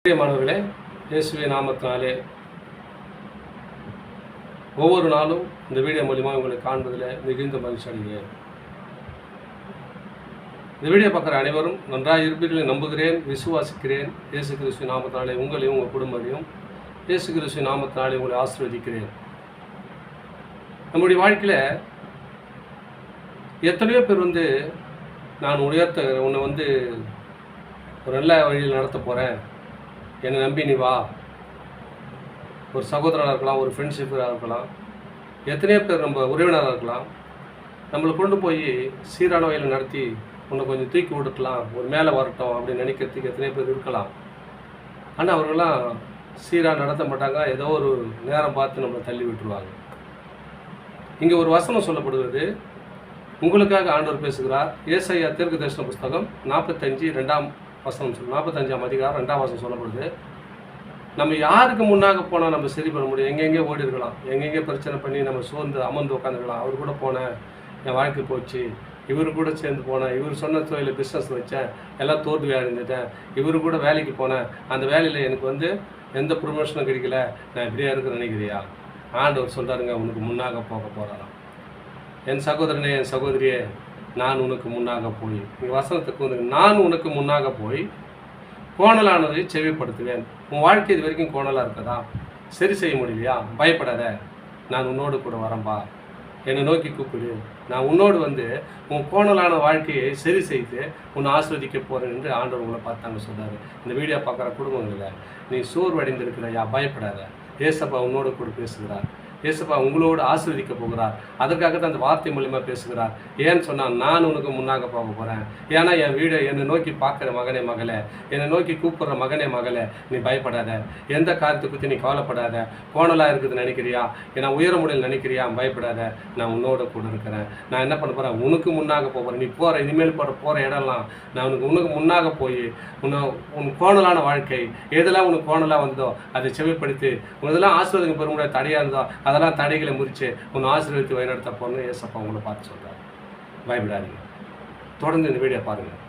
பிரியமானவர்களே, இயேசுவே நாமத்தினாலே ஒவ்வொரு நாளும் இந்த வீடியோ மூலிமா உங்களை காண்பதில் மிகுந்த மகிழ்ச்சி அடைகிறேன். இந்த வீடியோ பார்க்குற அனைவரும் நன்றாக இருப்பீர்கள் நம்புகிறேன், விசுவாசிக்கிறேன். இயேசு கிறிஸ்து நாமத்தினாலே உங்களையும் உங்கள் குடும்பத்தையும் இயேசு கிறிஸ்து நாமத்தினாலே உங்களை ஆசீர்வதிக்கிறேன். நம்முடைய வாழ்க்கையில் எத்தனையோ பேர் நான் உன்னை ஒரு நல்ல வழியில் நடத்த போகிறேன், என்னை நம்பி நீ வா. ஒரு சகோதரனாக இருக்கலாம், ஒரு ஃப்ரெண்ட்ஷிப்பாக இருக்கலாம், எத்தனையோ பேர் நம்ம உறவினராக இருக்கலாம். நம்மளை கொண்டு போய் சீரான வழியில் நடத்தி உன்னை கொஞ்சம் தூக்கி விட்டுக்கலாம், ஒரு மேலே வரட்டும் அப்படின்னு நினைக்கிறதுக்கு எத்தனையோ பேர் இருக்கலாம். ஆனால் அவர்கள்லாம் சீராக நடத்த மாட்டாங்க, ஏதோ ஒரு நேரம் பார்த்து நம்மளை தள்ளி விட்டுருவாங்க. இங்கே ஒரு வசனம் சொல்லப்படுகிறது, உங்களுக்காக ஆண்டவர் பேசுகிறார். ஏசாயா தீர்க்கதரிசன புஸ்தகம் 45 அதிகாரம் 2ஆம் வசனம் சொல்லப்படுது. நம்ம யாருக்கு முன்னாக போனால் நம்ம சரி பண்ண முடியும்? எங்கெங்கே ஓடி இருக்கலாம், எங்கெங்கே பிரச்சனை பண்ணி நம்ம சோர்ந்து அமர்ந்து உட்காந்துருக்கலாம். அவர் கூட போனேன், என் வாழ்க்கை போச்சு. இவர் கூட சேர்ந்து போனேன், இவர் சொன்ன தொழில் பிஸ்னஸ் வச்சேன், எல்லாம் தோல்வியாக இருந்துட்டேன். இவர் கூட வேலைக்கு போனேன், அந்த வேலையில் எனக்கு எந்த ப்ரொமோஷனும் கிடைக்கல, நான் இப்படியா இருக்குன்னு நினைக்கிறியா? ஆண்டவர் சொல்கிறாருங்க, உனக்கு முன்னாக போக போகிறாராம். என் சகோதரனே, என் சகோதரியே, நான் உனக்கு முன்னாக போய், நீங்கள் வசனத்துக்கு நான் உனக்கு முன்னாக போய் கோணலானதை செவிப்படுத்துவேன். உன் வாழ்க்கை இது வரைக்கும் கோணலாக இருக்கதா? சரி செய்ய முடியலையா? பயப்படாத, நான் உன்னோடு கூட வரம்பா. என்னை நோக்கி கூப்பிடு, நான் உன்னோடு உன் கோணலான வாழ்க்கையை சரி செய்து உன்னை ஆஸ்வதிக்க போகிறேன் என்று ஆண்டவர் உங்களை பார்த்தாங்க சொல்கிறாரு. இந்த வீடியோ பார்க்குற குடும்பங்களில் நீ சோர்வடைந்திருக்கிறாயா? பயப்படாத, ஏசப்பா உன்னோடு கூட பேசுகிறார். இயேசுப்பா உங்களோடு ஆசீர்வதிக்க போகிறார். அதற்காக தான் அந்த வார்த்தை மூலியமாக பேசுகிறார். ஏன்னு சொன்னால், நான் உனக்கு முன்னாக போக போகிறேன். ஏன்னா என் வீடை என்னை நோக்கி பார்க்குற மகனே மகளே, என்னை நோக்கி கூப்பிட்ற மகனே மகளே, நீ பயப்படாத, எந்த காரியத்தை பற்றி நீ கவலைப்படாத. கோணலாக இருக்குதுன்னு நினைக்கிறியா? ஏன்னா உயர முடியல நினைக்கிறியா? பயப்படாத, நான் உன்னோட கூட இருக்கிறேன். நான் என்ன பண்ண போகிறேன்? உனக்கு முன்னாக போகிறேன். நீ போகிற இனிமேல் போகிற இடம்லாம் நான் உனக்கு முன்னாக போய் உன் கோணலான வாழ்க்கை எதெல்லாம் உனக்கு கோணலாக வந்ததோ அதை செவிப்படுத்தி உனதெல்லாம் ஆசீர்வாதம் பெற முடியாத தடையாக இருந்தோ அதெல்லாம் தடைகளை முறித்து உன்னை ஆசீர்வதித்து வழிநடத்த போகணும்னு ஏசப்பா உங்களை பார்த்து சொல்கிறார். பயப்படாதீங்க, தொடர்ந்து இந்த வீடியோ பாருங்கள்.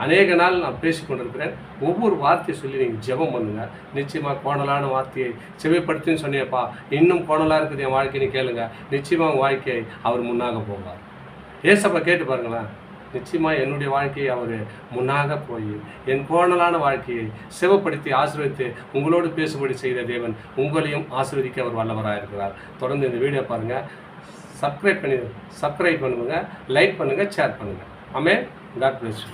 அநேக நாள் நான் பேசிக்கொண்டிருக்கிறேன். ஒவ்வொரு வார்த்தையை சொல்லி நீங்கள் ஜெபம் பண்ணுங்க. நிச்சயமாக கோணலான வார்த்தையை செவிப்படுத்தின்னு சொன்னியப்பா, இன்னும் கோணலாக இருக்குது என் வாழ்க்கைன்னு கேளுங்க. நிச்சயமாக உங்கள் வாழ்க்கையை அவர் முன்னாக போவார். ஏசப்பா கேட்டு பாருங்களேன், நிச்சயமாக என்னுடைய வாழ்க்கையை அவர் முன்னாக போய் என் கோணலான வாழ்க்கையை செவப்படுத்தி ஆசீர்வதித்து உங்களோடு பேசும்படி செய்த தேவன் உங்களையும் ஆசீர்வதிக்க அவர் வல்லவராக இருக்கிறார். தொடர்ந்து இந்த வீடியோ பாருங்கள், சப்ஸ்கிரைப் பண்ணுங்கள், லைக் பண்ணுங்கள், ஷேர் பண்ணுங்கள். ஆமென். God bless you.